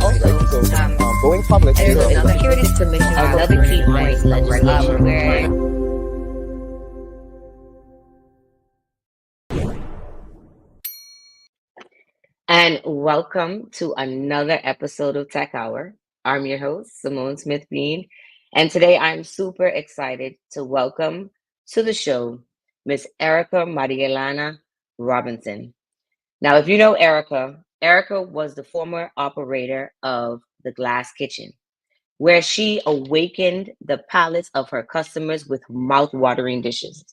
going public. There's another security commission, another key point legislation where and welcome to another episode of Tech Hour. I'm your host, Simone Smith-Bean, and today I'm super excited to welcome to the show Miss Erika Mariaelena Robinson. Now, if you know Erika, Erika was the former operator of the Glass Kitchen, where she awakened the palates of her customers with mouth-watering dishes.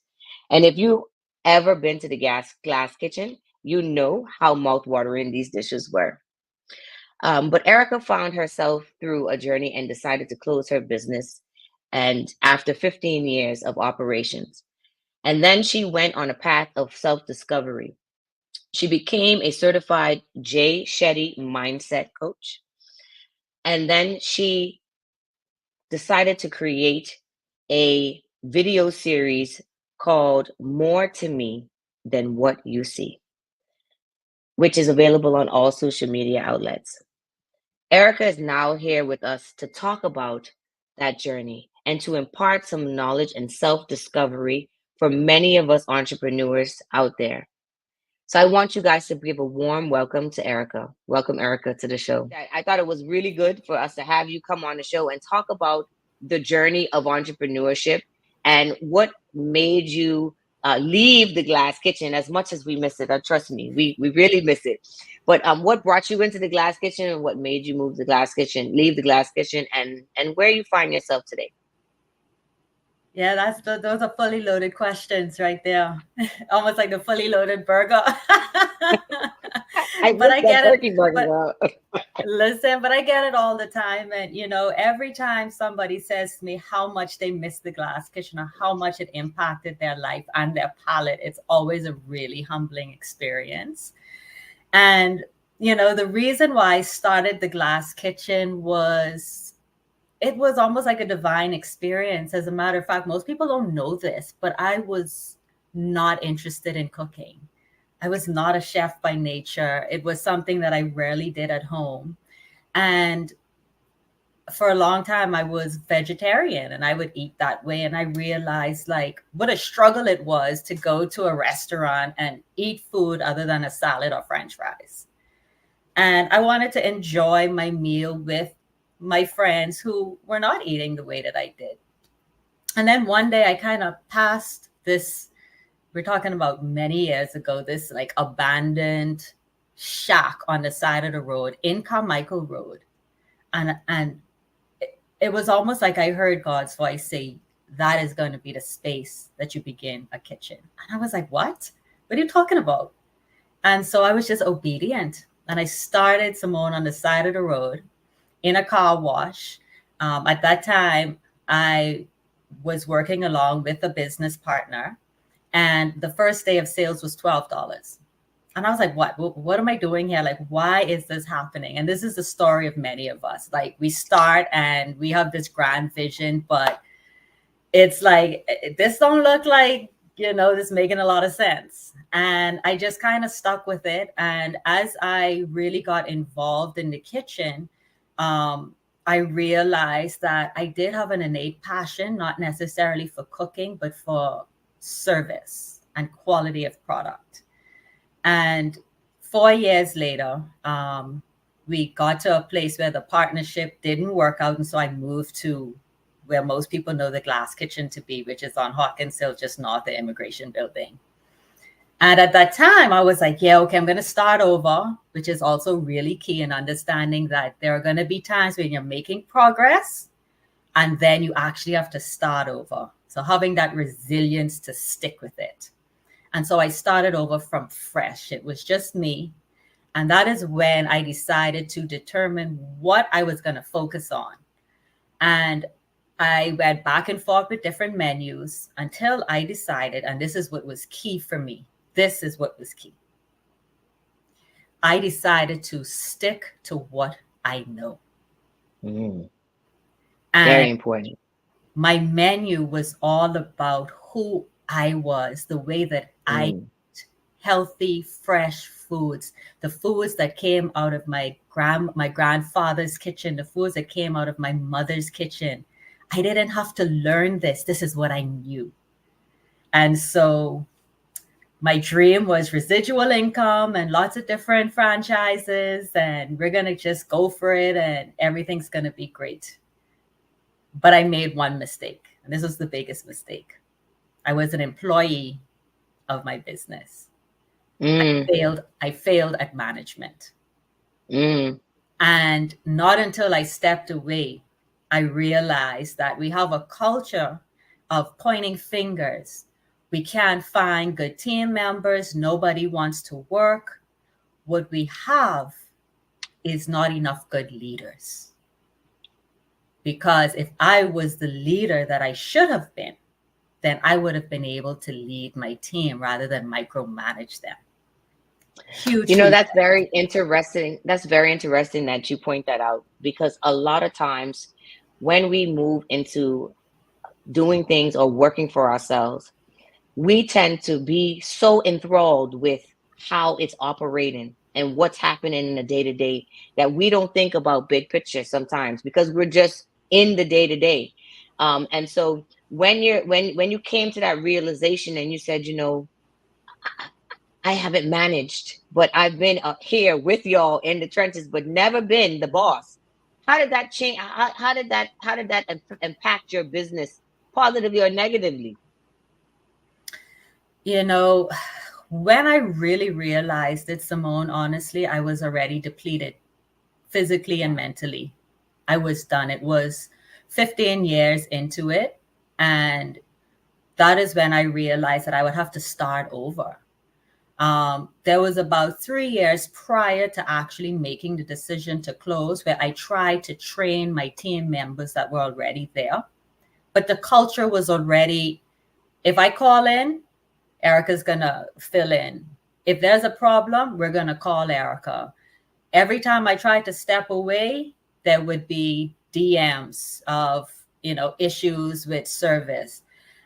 And if you ever been to the Glass Kitchen, you know how mouth-watering these dishes were. But Erika found herself through a journey and decided to close her business. And after 15 years of operations, and then she went on a path of self-discovery. She became a certified Shetty mindset coach. And then she decided to create a video series called More to Me Than What You See, which is available on all social media outlets. Erika is now here with us to talk about that journey and to impart some knowledge and self-discovery for many of us entrepreneurs out there. So I want you guys to give a warm welcome to Erika. Welcome, Erika, to the show. I thought it was really good for us to have you come on the show and talk about the journey of entrepreneurship and what made you leave the Glass Kitchen. As much as we miss it, trust me, we really miss it. But what brought you into the Glass Kitchen and what made you move the Glass Kitchen, leave the Glass Kitchen, and where you find yourself today? Yeah, those are fully loaded questions right there. Almost like the fully loaded burger. But I get it. Listen, but I get it all the time. And, every time somebody says to me how much they miss the Glass Kitchen or how much it impacted their life and their palate, it's always a really humbling experience. And, the reason why I started the Glass Kitchen was it was almost like a divine experience. As a matter of fact, most people don't know this, but I was not interested in cooking. I was not a chef by nature. It was something that I rarely did at home. And for a long time, I was vegetarian and I would eat that way. And I realized what a struggle it was to go to a restaurant and eat food other than a salad or French fries. And I wanted to enjoy my meal with my friends who were not eating the way that I did. And then one day I kind of passed this, we're talking about many years ago, this abandoned shack on the side of the road in Carmichael Road. And it was almost like I heard God's voice say, that is going to be the space that you begin a kitchen. And I was like, what? What are you talking about? And so I was just obedient. And I started, Simone, on the side of the road in a car wash. At that time, I was working along with a business partner. And the first day of sales was $12. And I was like, what am I doing here? Why is this happening? And this is the story of many of us. We start and we have this grand vision, but it's like, this don't look like, this making a lot of sense. And I just kind of stuck with it. And as I really got involved in the kitchen, I realized that I did have an innate passion, not necessarily for cooking, but for service and quality of product. And 4 years later, we got to a place where the partnership didn't work out. And so I moved to where most people know the Glass Kitchen to be, which is on Hawkins Hill, just north of the Immigration Building. And at that time, I was like, yeah, okay, I'm going to start over, which is also really key in understanding that there are going to be times when you're making progress and then you actually have to start over. So having that resilience to stick with it. And so I started over from fresh. It was just me. And that is when I decided to determine what I was going to focus on. And I went back and forth with different menus until I decided, and this is what was key for me. This is what was key. I decided to stick to what I know. Very important. My menu was all about who I was, the way that I healthy, fresh foods, the foods that came out of my grandfather's kitchen, the foods that came out of my mother's kitchen. I didn't have to learn this. This is what I knew. And so my dream was residual income and lots of different franchises, and we're going to just go for it and everything's going to be great. But I made one mistake, and this was the biggest mistake. I was an employee of my business. Mm, I failed at management. mm, And not until I stepped away, I realized that we have a culture of pointing fingers. We can't find good team members. Nobody wants to work. What we have is not enough good leaders. Because if I was the leader that I should have been, then I would have been able to lead my team rather than micromanage them. You know, Hugely. that's very interesting. That's very interesting that you point that out, because a lot of times when we move into doing things or working for ourselves, we tend to be so enthralled with how it's operating and what's happening in the day to day that we don't think about big picture sometimes, because we're just in the day to day. And so when you came to that realization and you said, you know, I haven't managed, but I've been here with y'all in the trenches, but never been the boss. How did that change? How did that impact your business positively or negatively? You know, when I really realized it, Simone, honestly, I was already depleted physically and mentally. I was done. It was 15 years into it. And that is when I realized that I would have to start over. There was about 3 years prior to actually making the decision to close where I tried to train my team members that were already there. But the culture was already, if I call in, Erica's going to fill in. If there's a problem, we're going to call Erika. Every time I tried to step away, there would be DMs of, issues with service.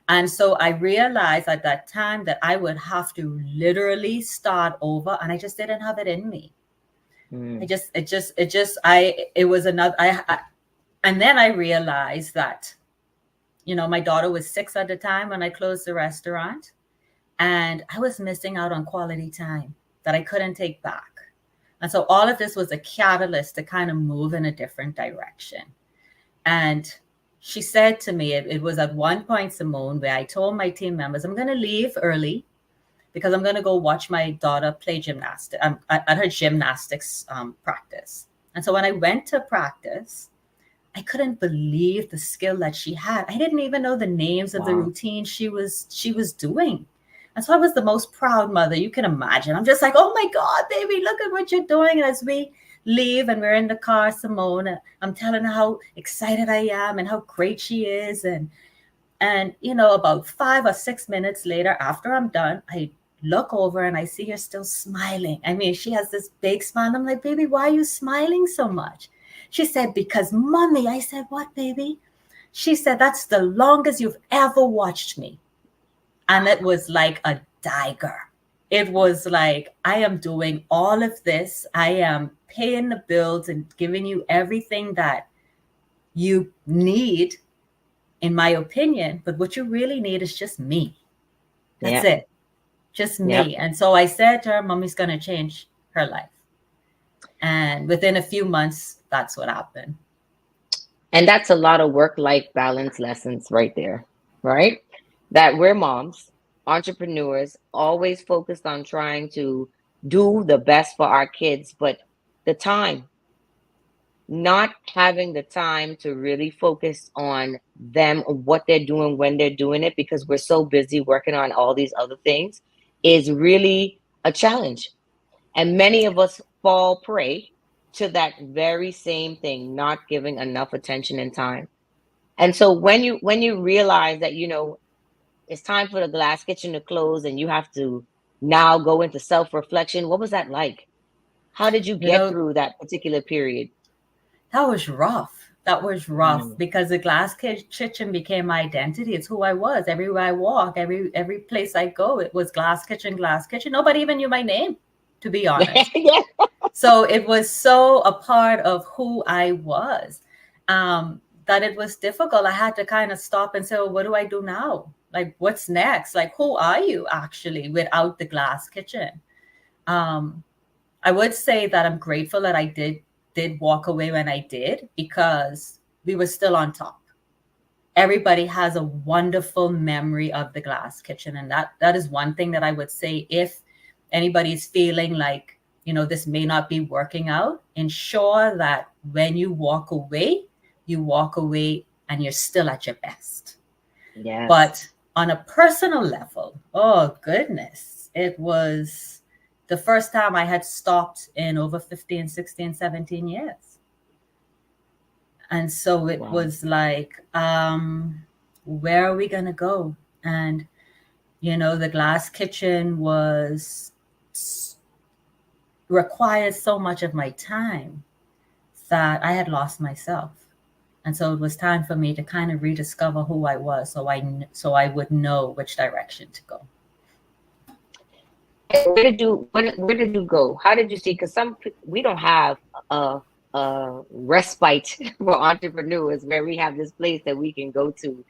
And so I realized at that time that I would have to literally start over, and I just didn't have it in me. Mm, It was another, and then I realized that, my daughter was 6 at the time when I closed the restaurant, and I was missing out on quality time that I couldn't take back. And so all of this was a catalyst to kind of move in a different direction. And she said to me, it was at one point, Simone, where I told my team members, I'm going to leave early because I'm going to go watch my daughter play gymnastics at her gymnastics practice. And so when I went to practice, I couldn't believe the skill that she had. I didn't even know the names of the wow. routine she was doing. And so I was the most proud mother you can imagine. I'm just like, oh my God, baby, look at what you're doing. And as we leave and we're in the car, Simone, I'm telling her how excited I am and how great she is. And about 5 or 6 minutes later, after I'm done, I look over and I see her still smiling. I mean, she has this big smile. I'm like, baby, why are you smiling so much? She said, because mommy. I said, what, baby? She said, that's the longest you've ever watched me. And it was like a dagger. It was like, I am doing all of this. I am paying the bills and giving you everything that you need, in my opinion. But what you really need is just me. That's Yep. it. Just Yep. me. And so I said to her, mommy's going to change her life. And within a few months, that's what happened. And that's a lot of work-life balance lessons right there, right? That we're moms, entrepreneurs, always focused on trying to do the best for our kids, but the time, not having the time to really focus on them, what they're doing, when they're doing it, because we're so busy working on all these other things, is really a challenge. And many of us fall prey to that very same thing, not giving enough attention and time. And so when you realize that, it's time for the glass kitchen to close and you have to now go into self-reflection, what was that like? How did you You get know, through that particular period? that was rough. That was rough Mm. because the kitchen became my identity. It's who I was. Everywhere I walk, every place I go, it was glass kitchen, glass kitchen. Nobody even knew my name, to be honest. Yeah. So it was so a part of who I was, that it was difficult. I had to kind of stop and say, well, what do I do now? Like, what's next? Like, who are you actually without the glass kitchen? Um, I would say that I'm grateful that I did walk away when I did, because we were still on top. Everybody has a wonderful memory of the glass kitchen, and that is one thing that I would say, if anybody's feeling like, this may not be working out, ensure that when you walk away and you're still at your best. Yes. But on a personal level, oh goodness, it was the first time I had stopped in over 15, 16, 17 years. And so it Wow. was like, where are we going to go? And, the glass kitchen required so much of my time that I had lost myself. And so it was time for me to kind of rediscover who I was, so I would know which direction to go. And where did you go? How did you see? Because we don't have a respite for entrepreneurs where we have this place that we can go to.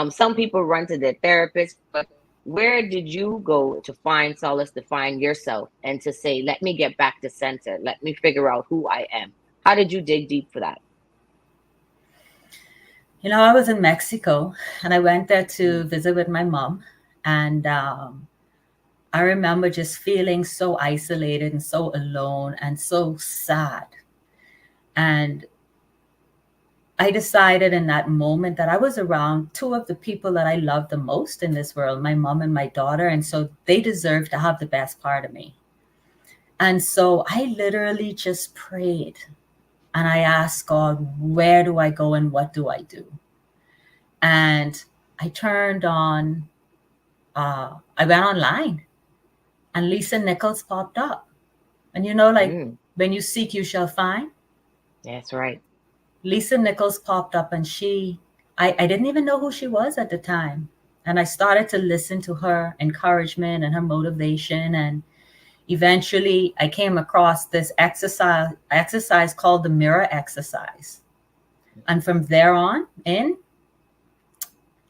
Some people run to their therapist, but where did you go to find solace, to find yourself, and to say, let me get back to center, let me figure out who I am? How did you dig deep for that? I was in Mexico, and I went there to Mm. visit with my mom. And I remember just feeling so isolated and so alone and so sad. And I decided in that moment that I was around two of the people that I love the most in this world, my mom and my daughter. And so they deserve to have the best part of me. And so I literally just prayed and I asked God, where do I go and what do I do? And I turned on, I went online, and Lisa Nichols popped up. And like, Mm, when you seek, you shall find. that's right. Lisa Nichols popped up, and I didn't even know who she was at the time. And I started to listen to her encouragement and her motivation. And eventually I came across this exercise called the mirror exercise. And from there on in,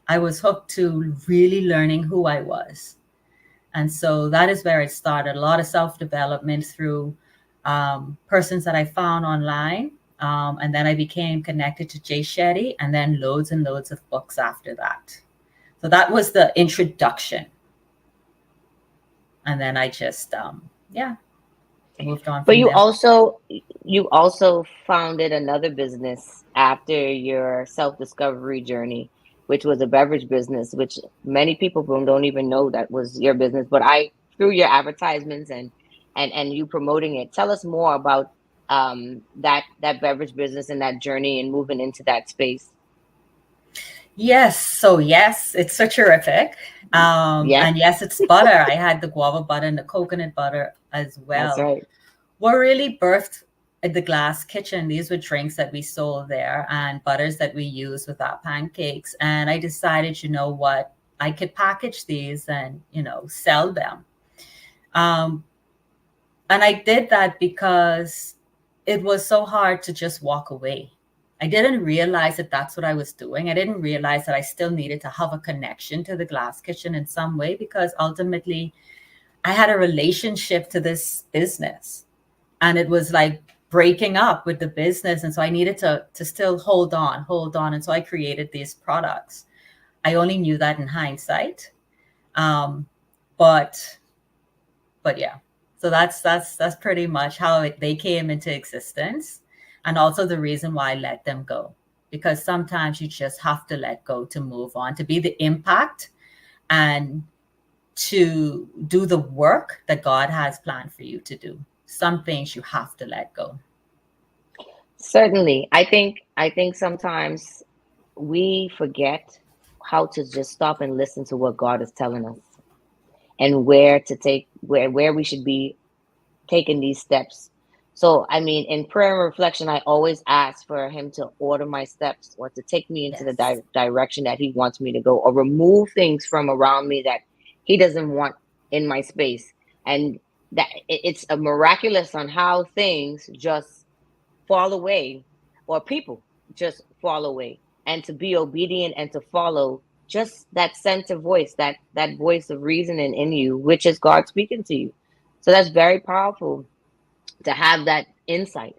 I was hooked to really learning who I was. And so that is where it started. A lot of self-development through persons that I found online. And then I became connected to Shetty, and then loads and loads of books after that. So that was the introduction. And then I just, yeah, moved on But from you there. also you also founded another business after your self-discovery journey, which was a beverage business, which many people don't even know that was your business. But I, through your advertisements and you promoting it, tell us more about that beverage business and that journey and moving into that space. Yes. So yes, it's so terrific. Yeah, And yes, it's butter. I had the guava butter and the coconut butter as that's well. right. What really birthed at the glass kitchen, these were drinks that we sold there and butters that we used with our pancakes. And I decided, you know what, I could package these and, sell them. Um, and I did that because it was so hard to just walk away. I didn't realize that that's what I was doing. I didn't realize that I still needed to have a connection to the glass kitchen in some way, because ultimately I had a relationship to this business, and it was like breaking up with the business. And so I needed to still hold on. And so I created these products. I only knew that in hindsight. Um, but yeah, so that's pretty much how they came into existence, and also the reason why I let them go, because sometimes you just have to let go to move on, to be the impact, and to do the work that God has planned for you to do. Some things you have to let go. Certainly. I think sometimes we forget how to just stop and listen to what God is telling us, and where to take where we should be taking these steps. So, I mean, in prayer and reflection, I always ask for him to order my steps or to take me into the Yes. direction that he wants me to go, or remove things from around me that he doesn't want in my space. And that it's a miraculous on how things just fall away, or people just fall away, and to be obedient and to follow just that sense of voice, that voice of reasoning in you, which is God speaking to you. So that's very powerful to have that insight,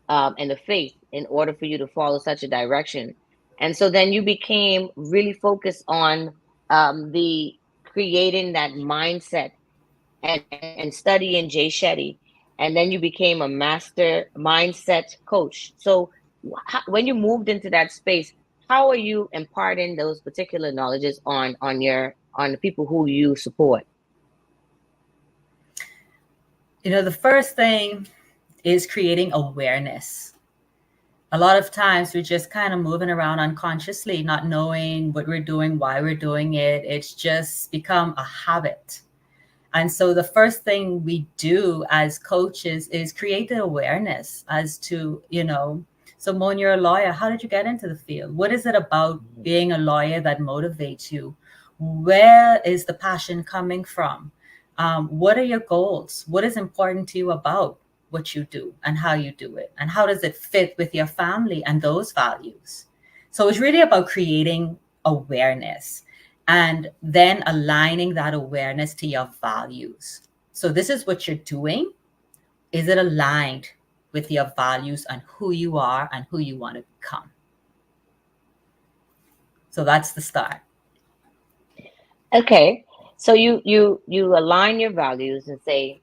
and the faith in order for you to follow such a direction. And so then you became really focused on the creating that mindset, and studying Jay Shetty. And then you became a master mindset coach. So when you moved into that space, how are you imparting those particular knowledges on the people who you support? The first thing is creating awareness. A lot of times we're just kind of moving around unconsciously, not knowing what we're doing, why we're doing it. It's just become a habit. And so the first thing we do as coaches is create the awareness as to, so Mon, you're a lawyer. How did you get into the field? What is it about being a lawyer that motivates you? Where is the passion coming from? What are your goals? What is important to you about what you do and how you do it? And how does it fit with your family and those values? So it's really about creating awareness and then aligning that awareness to your values. So this is what you're doing. Is it aligned with your values and who you are and who you want to become? So that's the start. Okay. So you align your values and say,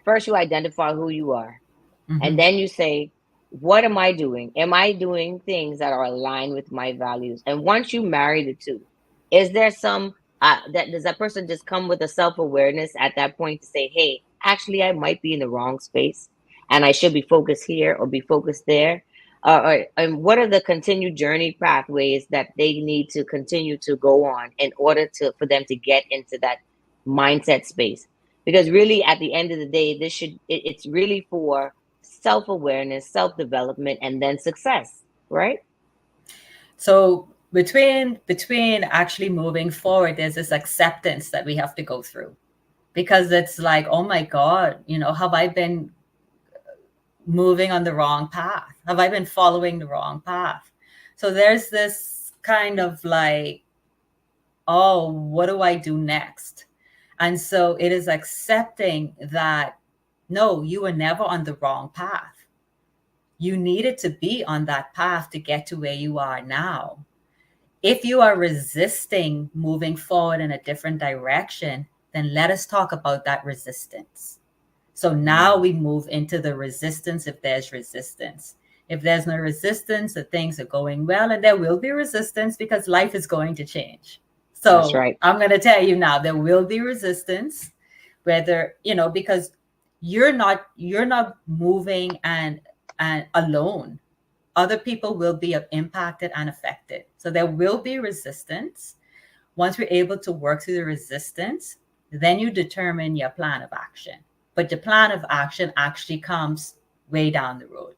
first you identify who you are. And Mm-hmm. then you say, what am I doing? Am I doing things that are aligned with my values? And once you marry the two, is there some that does that person just come with a self-awareness at that point to say, hey, actually I might be in the wrong space and I should be focused here or be focused there? And what are the continued journey pathways that they need to continue to go on in order to for them to get into that mindset space? Because really at the end of the day, it's really for self-awareness, self-development, and then success, right? So between actually moving forward, there's this acceptance that we have to go through, because it's like, oh my God, have I been moving on the wrong path? Have I been following the wrong path? So there's this kind of like, oh, what do I do next? And so it is accepting that, no, you were never on the wrong path. You needed to be on that path to get to where you are now. If you are resisting moving forward in a different direction, then let us talk about that resistance. So now we move into the resistance if there's resistance. If there's no resistance, the things are going well, and there will be resistance because life is going to change. That's So right. I'm going to tell you now, there will be resistance, whether, because you're not moving and alone. Other people will be impacted and affected. So there will be resistance. Once we're able to work through the resistance, then you determine your plan of action. But the plan of action actually comes way down the road.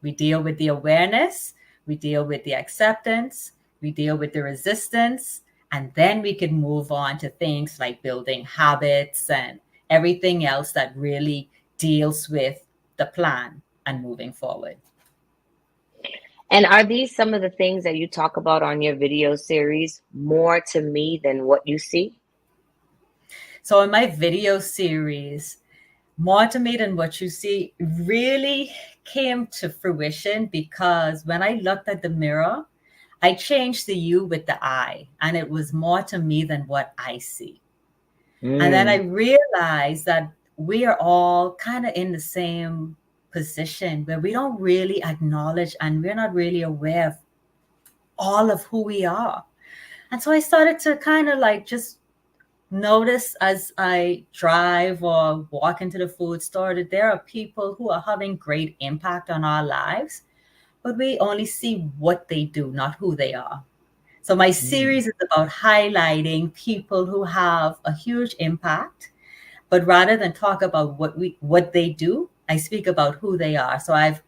We deal with the awareness, we deal with the acceptance, we deal with the resistance, and then we can move on to things like building habits and everything else that really deals with the plan and moving forward. And are these some of the things that you talk about on your video series, more to me than what you see? So in my video series, more to me than what you see really came to fruition because when I looked at the mirror, I changed the you with the I, and it was more to me than what I see. And then I Mm, realized that we are all kind of in the same position where we don't really acknowledge and we're not really aware of all of who we are. And so I started to kind of like just notice as I drive or walk into the food store that there are people who are having great impact on our lives, but we only see what they do, not who they are. So my mm. series is about highlighting people who have a huge impact, but rather than talk about what they do, I speak about who they are. So I've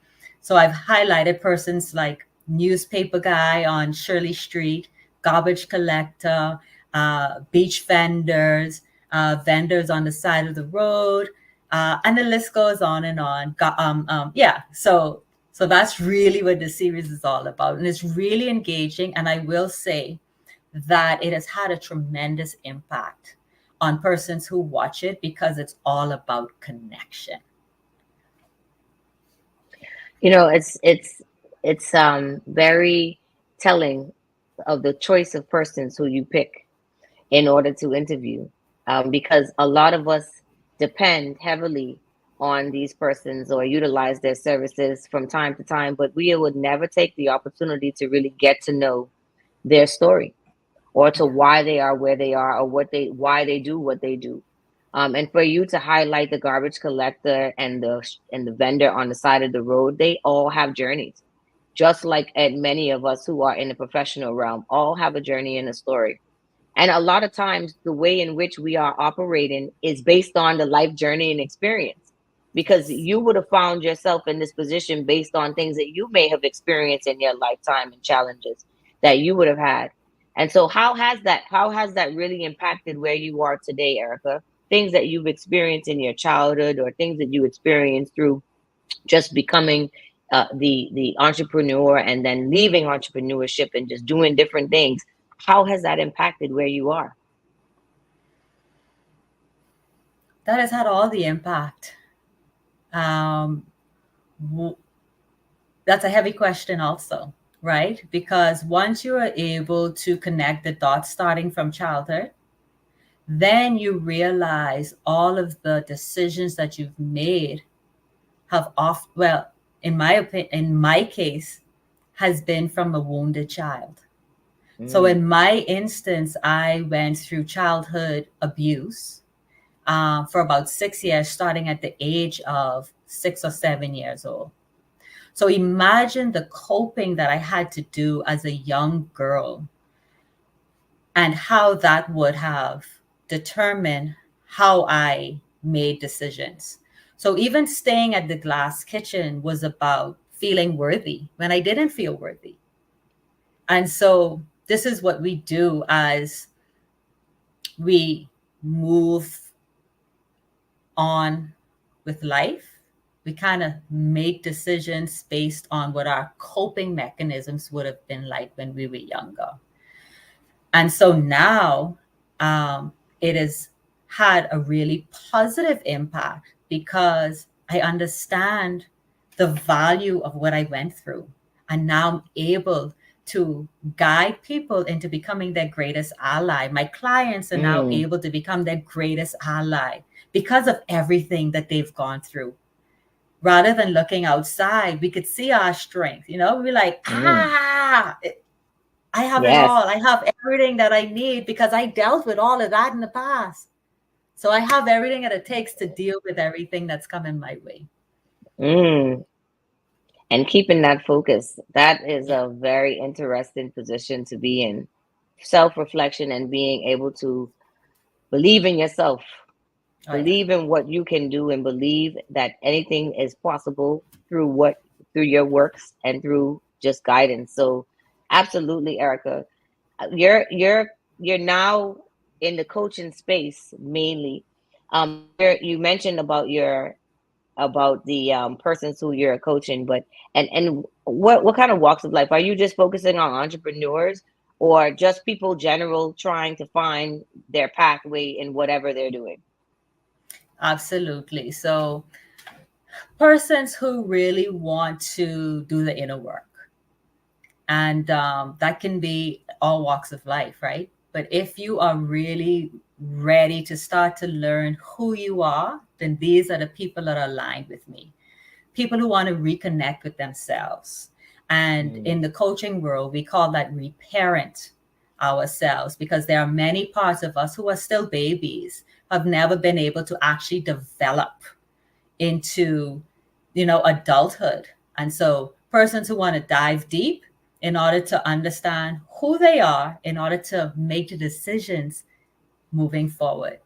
highlighted persons like newspaper guy on Shirley Street, garbage collector, beach vendors, vendors on the side of the road, and the list goes on and on. Yeah, so that's really what the series is all about, and it's really engaging. And I will say that it has had a tremendous impact on persons who watch it because it's all about connection. You know, it's very telling of the choice of persons who you pick in order to interview, because a lot of us depend heavily on these persons or utilize their services from time to time, but we would never take the opportunity to really get to know their story or to Yeah. why they are where they are or why they do what they do. And for you to highlight the garbage collector and the vendor on the side of the road, they all have journeys, just like many of us who are in the professional realm all have a journey and a story. And a lot of times, the way in which we are operating is based on the life journey and experience. Because Yes. you would have found yourself in this position based on things that you may have experienced in your lifetime and challenges that you would have had. And so, how has that really impacted where you are today, Erica? Things that you've experienced in your childhood, or things that you experienced through just becoming the entrepreneur and then leaving entrepreneurship and just doing different things. How has that impacted where you are? That has had all the impact. Um, w- that's a heavy question, also, right? Because once you are able to connect the dots starting from childhood, then you realize all of the decisions that you've made have off, well, in my opinion, in my case, has been from a wounded child. So Mm, in my instance, I went through childhood abuse for about 6 years, starting at the age of 6 or 7 years old. So imagine the coping that I had to do as a young girl and how that would have determined how I made decisions. So even staying at the glass kitchen was about feeling worthy when I didn't feel worthy. And so this is what we do as we move on with life. We kind of make decisions based on what our coping mechanisms would have been like when we were younger. And so now it has had a really positive impact because I understand the value of what I went through. And now I'm able to guide people into becoming their greatest ally. My clients are now mm, able to become their greatest ally because of everything that they've gone through. Rather than looking outside, we could see our strength. We're like, mm. I have it Yes. all. I have everything that I need because I dealt with all of that in the past. So I have everything that it takes to deal with everything that's coming my way. Mm. And keeping that focus, that is Yeah. a very interesting position to be in. Self reflection and being able to believe in yourself, Oh, yeah. believe in what you can do, and believe that anything is possible through your works and through just guidance. So, absolutely, Erica, you're now in the coaching space mainly. You mentioned about the persons who you're coaching, but and what kind of walks of life are you just focusing on? Entrepreneurs or just people general trying to find their pathway in whatever they're doing? Absolutely. So persons who really want to do the inner work, and that can be all walks of life, right? But if you are really ready to start to learn who you are, then these are the people that are aligned with me. People who want to reconnect with themselves. And Mm, in the coaching world, we call that reparent ourselves, because there are many parts of us who are still babies, have never been able to actually develop into, adulthood. And so persons who want to dive deep in order to understand who they are, in order to make the decisions moving forward.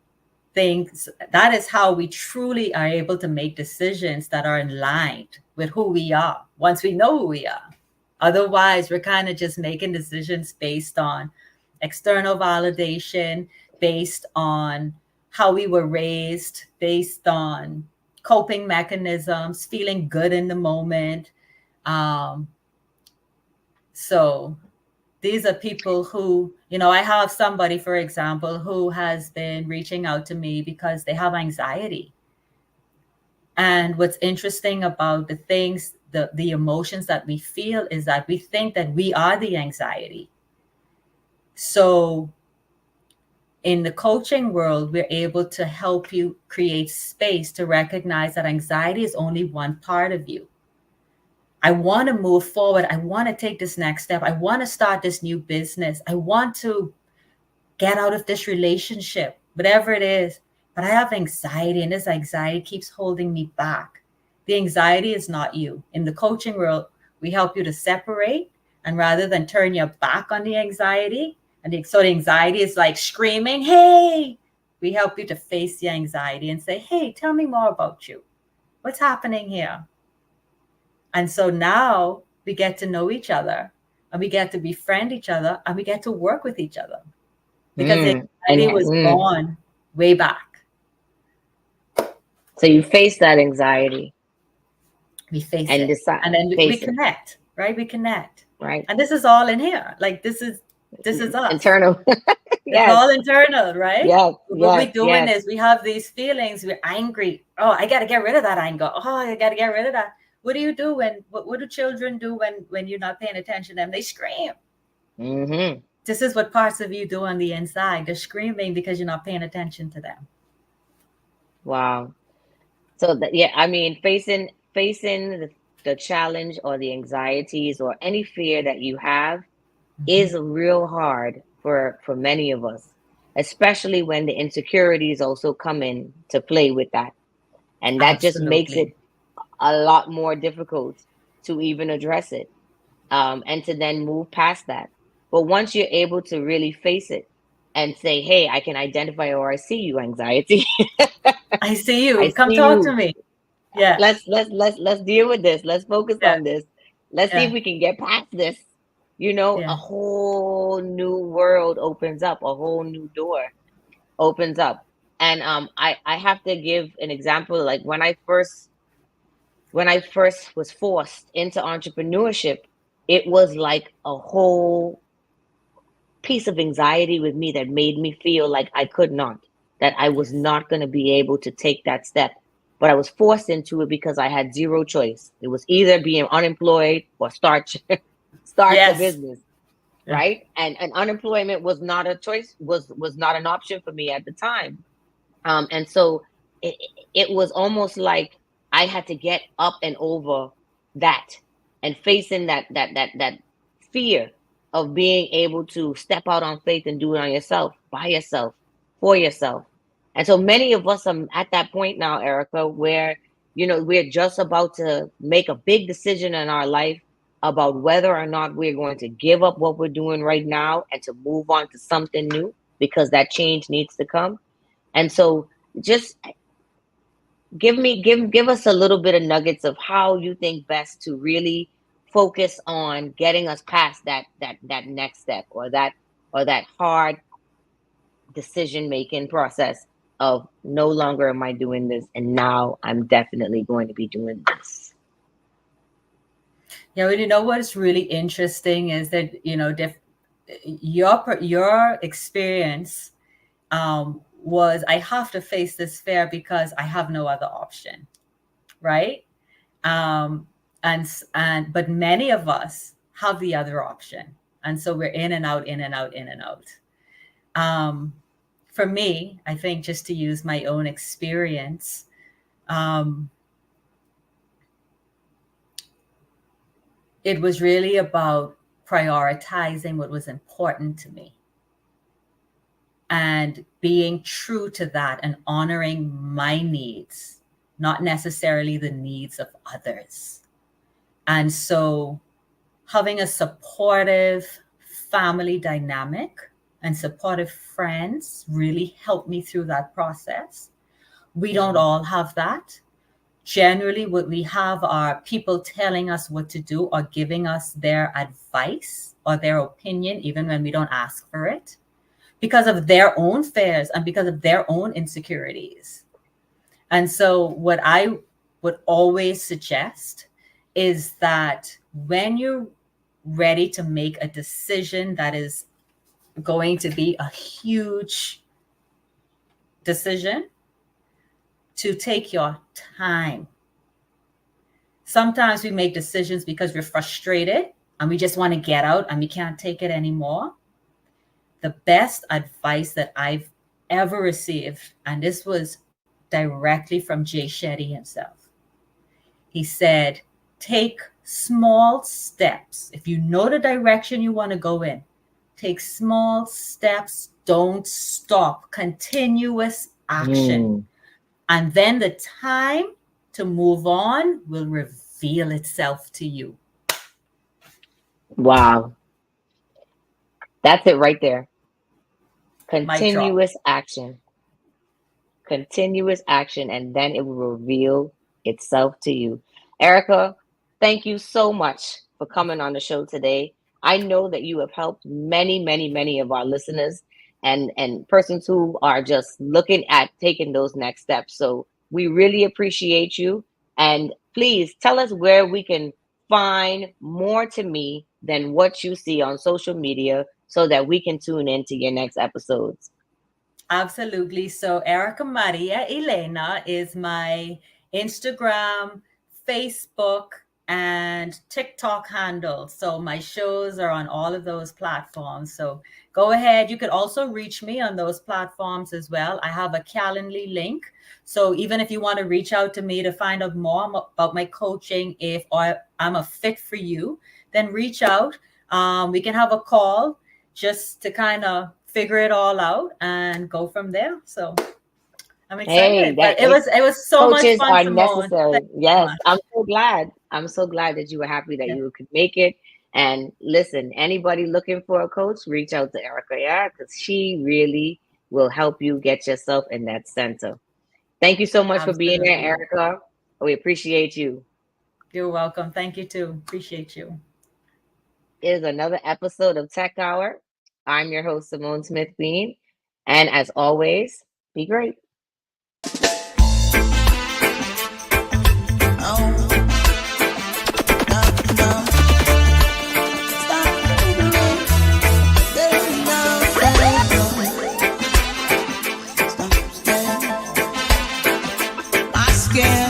things. That is how we truly are able to make decisions that are in line with who we are once we know who we are. Otherwise, we're kind of just making decisions based on external validation, based on how we were raised, based on coping mechanisms, feeling good in the moment. Um, so these are people who, I have somebody, for example, who has been reaching out to me because they have anxiety. And what's interesting about the things, the emotions that we feel is that we think that we are the anxiety. So in the coaching world, we're able to help you create space to recognize that anxiety is only one part of you. I want to move forward. I want to take this next step. I want to start this new business. I want to get out of this relationship, whatever it is. But I have anxiety, and this anxiety keeps holding me back. The anxiety is not you. In the coaching world, we help you to separate, and rather than turn your back on the anxiety, so the anxiety is like screaming, hey, we help you to face the anxiety and say, hey, tell me more about you. What's happening here? And so now we get to know each other, and we get to befriend each other, and we get to work with each other, because the anxiety was born way back. So you face that anxiety. We face and it. Decide, and then we connect, right? We connect. Right. And this is all in here. Like this is us. Internal. Yes. It's all internal, right? Yes. What we're doing is we have these feelings. We're angry. Oh, I got to get rid of that anger. Oh, I got to get rid of that. What do you do what do children do when you're not paying attention to them? They scream. Mm-hmm. This is what parts of you do on the inside. They're screaming because you're not paying attention to them. Wow. So I mean, facing the challenge or the anxieties or any fear that you have is real hard for many of us, especially when the insecurities also come in to play with that. And that just makes it a lot more difficult to even address it, and to then move past that. But once you're able to really face it and say, hey, I can identify, or I see you, anxiety. I see you. Come talk to me. Yeah. Let's deal with this. Let's focus on this. Let's see if we can get past this. A whole new world opens up, a whole new door opens up. And I have to give an example. Like when I first was forced into entrepreneurship, it was like a whole piece of anxiety with me that made me feel like I could not, that I was not going to be able to take that step. But I was forced into it because I had zero choice. It was either being unemployed or start the business, right? And unemployment was not a choice, was not an option for me at the time. And so it was almost like I had to get up and over that and facing that fear of being able to step out on faith and do it on yourself, by yourself, for yourself. And so many of us are at that point now, Erika, where, we're just about to make a big decision in our life about whether or not we're going to give up what we're doing right now and to move on to something new, because that change needs to come. And so just give us a little bit of nuggets of how you think best to really focus on getting us past that next step, or that hard decision-making process of no longer am I doing this, and now I'm definitely going to be doing this. Yeah, well, what's really interesting is that, your experience was, I have to face this fear because I have no other option, right? But many of us have the other option, and so we're in and out, in and out, in and out. For me, I think, just to use my own experience, it was really about prioritizing what was important to me and being true to that and honoring my needs, not necessarily the needs of others. And so having a supportive family dynamic and supportive friends really helped me through that process. We don't Mm. all have that. Generally, what we have are people telling us what to do or giving us their advice or their opinion, even when we don't ask for it, because of their own fears and because of their own insecurities. And so, what I would always suggest is that when you're ready to make a decision that is going to be a huge decision, to take your time. Sometimes we make decisions because we're frustrated and we just want to get out and we can't take it anymore. The best advice that I've ever received, and this was directly from Jay Shetty himself, he said, take small steps. If you know the direction you want to go in, take small steps, don't stop, continuous action. Mm. And then the time to move on will reveal itself to you. Wow. That's it right there. Mic drop. Continuous action, and then it will reveal itself to you. Erika, thank you so much for coming on the show today. I know that you have helped many of our listeners and persons who are just looking at taking those next steps. So we really appreciate you. And please tell us where we can find more to me than what you see on social media so that we can tune into your next episodes. Absolutely. So Erika Mariaelena is my Instagram, Facebook, and TikTok handle. So my shows are on all of those platforms. So go ahead. You could also reach me on those platforms as well. I have a Calendly link. So even if you want to reach out to me to find out more about my coaching, if I'm a fit for you, then reach out. We can have a call just to kind of figure it all out and go from there. So I'm Hey, excited. But it was so much coaches fun, are Simone. necessary. Thank you so Yes, I'm much. so glad. I'm so glad that you were happy that Yeah, you could make it. And listen, anybody looking for a coach, reach out to Erika, yeah, because she really will help you get yourself in that center. Thank you so much for being there, absolutely. Erika. We appreciate you. You're welcome. Thank you too. Appreciate you. It is another episode of Tech Hour. I'm your host, Simone Smith-Bean. And as always, be great. Scared